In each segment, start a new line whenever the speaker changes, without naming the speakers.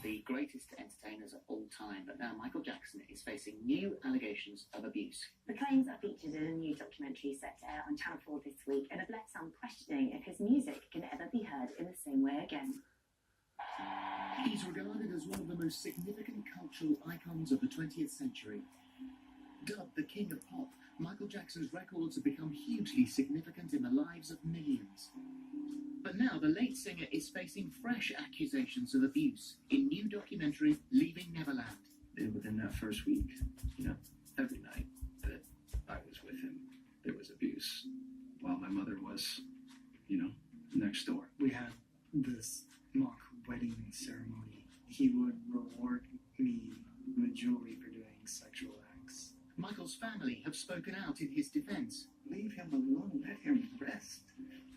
the greatest entertainers of all time, but now Michael Jackson is facing new allegations of abuse.
The claims are featured in a new documentary set to air on Channel 4 this week and have left some questioning if his music can ever be heard in the same way again.
He's regarded as one of the most significant cultural icons of the 20th century. Dubbed the King of Pop, Michael Jackson's records have become hugely significant in the lives of millions. But now the late singer is facing fresh accusations of abuse in new documentary Leaving Neverland.
Within that first week, every night that I was with him, there was abuse. While my mother was, next door.
We had this mock wedding ceremony. He would reward me with jewelry for doing sexual acts.
Michael's family have spoken out in his defense.
Leave him alone, let him rest,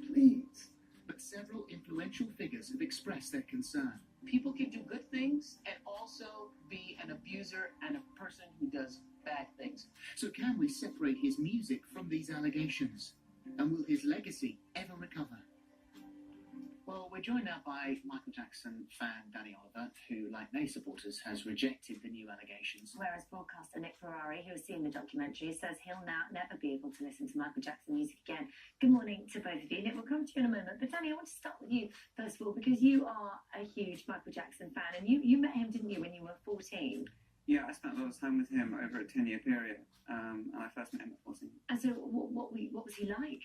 please.
But several influential figures have expressed their concern.
People can do good things and also be an abuser and a person who does bad things.
So can we separate his music from these allegations? And will his legacy ever recover?
Well, we're joined now by Michael Jackson fan Danny Oliver, who, like many supporters, has rejected the new allegations.
Whereas broadcaster Nick Ferrari, who has seen the documentary, says he'll now never be able to listen to Michael Jackson music again. Good morning to both of you. Nick, we'll come to you in a moment. But Danny, I want to start with you, first of all, because you are a huge Michael Jackson fan, and you met him, didn't you, when you were 14?
Yeah, I spent a lot of time with him over a 10-year period, and I first met him at 14.
And so what was he like?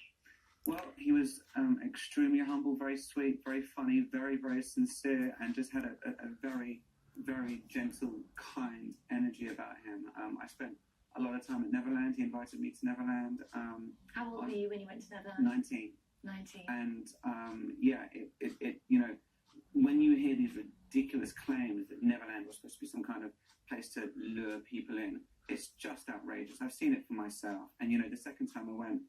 Well, he was extremely humble, very sweet, very funny, very, very sincere, and just had a very, very gentle, kind energy about him. I spent a lot of time at Neverland. He invited me to Neverland.
How old were you when you went to Neverland?
19.
19.
And, when you hear these ridiculous claims that Neverland was supposed to be some kind of place to lure people in, it's just outrageous. I've seen it for myself. And, the second time I went,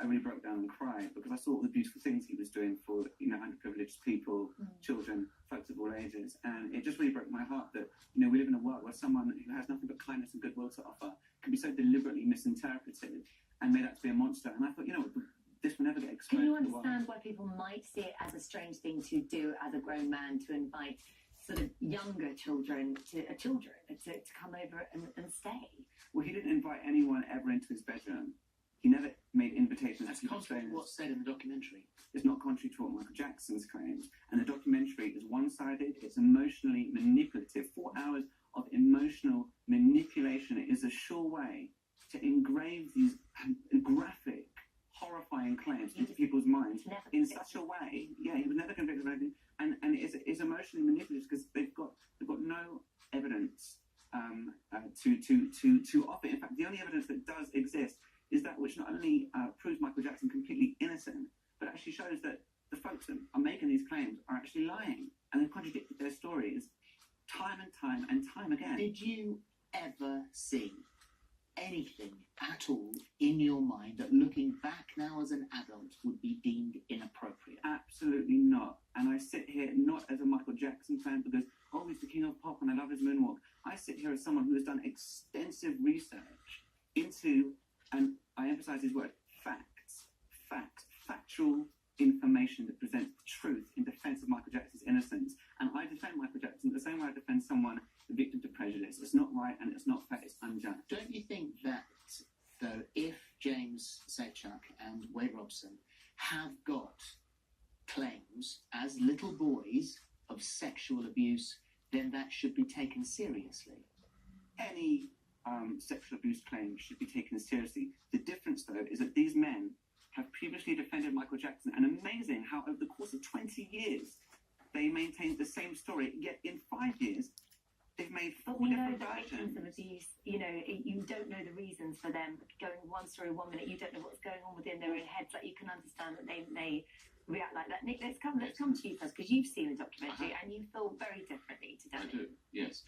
I really broke down and cried because I saw all the beautiful things he was doing for, underprivileged people, children, folks of all ages. And it just really broke my heart that, we live in a world where someone who has nothing but kindness and goodwill to offer can be so deliberately misinterpreted and made out to be a monster. And I thought, this will never get exposed.
Can you understand why people might see it as a strange thing to do as a grown man, to invite sort of younger children to come over and stay?
Well, he didn't invite anyone ever into his bedroom. He never made invitations.
That's contrary to what's said in the documentary.
It's not contrary to what Michael Jackson's claims. And the documentary is one-sided. It's emotionally manipulative. 4 hours of emotional manipulation is a sure way to engrave these graphic, horrifying claims into people's minds in such a way. Yeah, he was never convicted of anything. And it is emotionally manipulative because they've got no evidence to offer. In fact, the only evidence that does exist is that which not only proves Michael Jackson completely innocent, but actually shows that the folks that are making these claims are actually lying, and they've contradicted their stories time and time and time again.
Did you ever see anything at all in your mind that, looking back now as an adult, would be deemed inappropriate?
Absolutely not. And I sit here not as a Michael Jackson fan because, he's the king of pop and I love his moonwalk. I sit here as someone who has done extensive research into, and I emphasize his word, factual information that presents truth in defense of Michael Jackson's innocence. And I defend Michael Jackson the same way I defend someone victim to prejudice. It's not right and it's not fair, it's unjust.
Don't you think that, though, if James Sachuk and Wade Robson have got claims as little boys of sexual abuse, then that should be taken seriously?
Any sexual abuse claim should be taken seriously. The difference, though, is that these men have previously defended Michael Jackson, and amazing how over the course of 20 years they maintained the same story, yet in 5 years they've made 4 different versions.
Of abuse, you don't know the reasons for them going one story 1 minute, you don't know what's going on within their own heads. Like, you can understand that they may react like that. Nick, let's come to you first, because you've seen the documentary and you feel very differently to Danny.
I do, yes.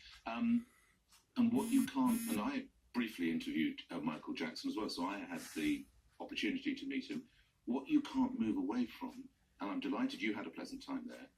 And what you can't, and I briefly interviewed Michael Jackson as well, so I had the opportunity to meet him. What you can't move away from, and I'm delighted you had a pleasant time there,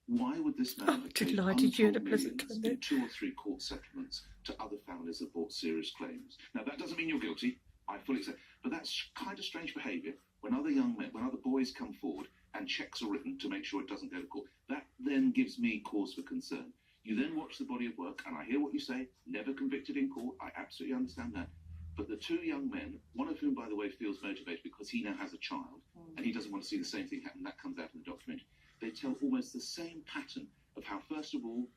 why would this man have paid untold millions in 2 or 3 court settlements to other families that brought serious claims? Now, that doesn't mean you're guilty, I fully accept, but that's kind of strange behaviour when other young men, when other boys come forward and checks are written to make sure it doesn't go to court. That then gives me cause for concern. You then watch the body of work, and I hear what you say, never convicted in court. I absolutely understand that. But the two young men, one of whom, by the way, feels motivated because he now has a child, and he doesn't want to see the same thing happen. That comes out in the documentary. They tell almost the same pattern of how, first of all,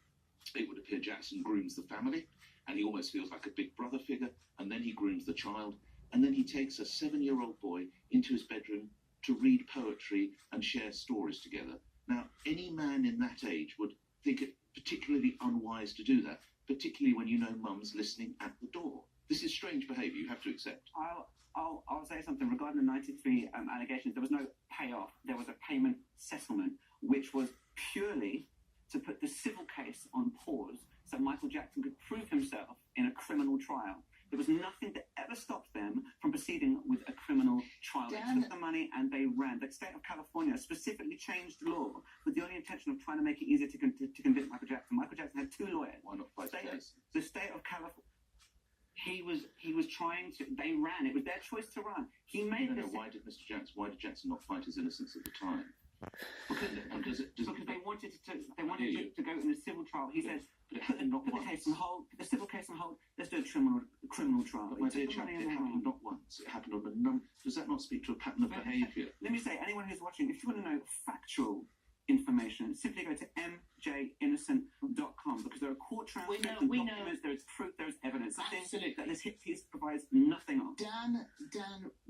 it would appear Jackson grooms the family, and he almost feels like a big brother figure, and then he grooms the child, and then he takes a 7-year-old boy into his bedroom to read poetry and share stories together. Now, any man in that age would think it particularly unwise to do that, particularly when you know mum's listening at the door. This is strange behaviour, you have to accept.
I'll say something regarding the 93 allegations. There was no payoff. There was a payment settlement, which was purely to put the civil case on pause so Michael Jackson could prove himself in a criminal trial. There was nothing that ever stopped them from proceeding with a criminal trial. They took the money and they ran. The state of California specifically changed the law with the only intention of trying to make it easier to convict Michael Jackson. Michael Jackson had 2 lawyers.
Why not fight the case?
The state of California. He was trying to. They ran. It was their choice to run. He made.
No, why did Jackson not fight his innocence at the time? Because
they wanted to go in a civil trial. He said, put the case on hold, put the civil case on hold. Let's do a criminal trial.
But my dear chap, it happened not once. It happened on a number. Does that not speak to a pattern of behaviour?
Let me say, anyone who's watching, if you want to know factual information, simply go to mjinnocent.com because there are court transcripts and documents, there is proof, there is evidence.
Absolutely.
That this hit piece provides nothing of.
Dan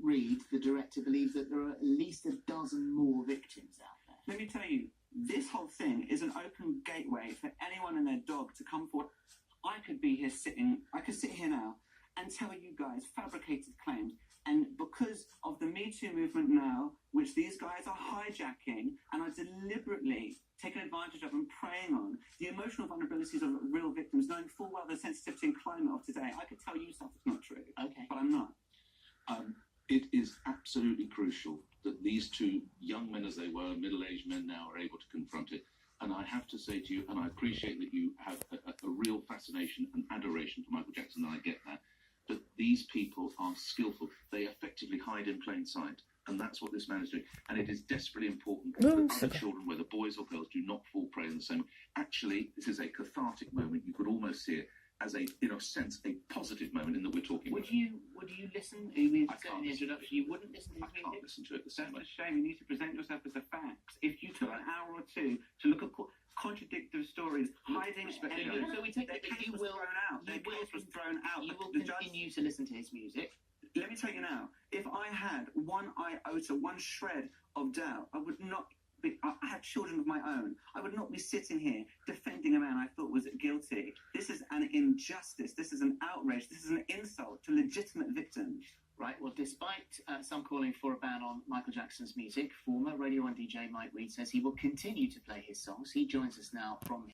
Reed, the director, believes that there are at least a dozen more victims out there.
Let me tell you, this whole thing is an open gateway for anyone and their dog to come forward. I could sit here now and tell you guys fabricated claims. And because of the Me Too movement now, which these guys are hijacking and are deliberately taking advantage of and preying on the emotional vulnerabilities of real victims, knowing full well the sensitivity and climate of today, I could tell you stuff that's not true.
Okay.
But I'm not.
It is absolutely crucial that these two young men, as they were, middle-aged men now, are able to confront it. And I have to say to you, and I appreciate that you have a real fascination and adoration for Michael Jackson, and I get that, but these people are skillful. They effectively hide in plain sight, and that's what this man is doing. And it is desperately important that other children, whether boys or girls, do not fall prey in the same way. Actually, this is a cathartic moment. You could almost see it as in a sense, a positive moment in that we're talking about.
Would you listen? You
I can't
in the introduction. You wouldn't listen to his music?
I can't listen to it the same way.
That's a shame. You need to present yourself as the facts. If you took an hour or two to look at contradictory stories, hiding,
so we take it that you will continue to listen to his music.
Let me tell you now, if I had one iota, one shred of doubt, I would not be. I have children of my own. I would not be sitting here defending a man I thought was guilty. This is an injustice. This is an outrage. This is an insult to legitimate victims.
Right, well, despite some calling for a ban on Michael Jackson's music, former Radio 1 DJ Mike Reed says he will continue to play his songs. He joins us now from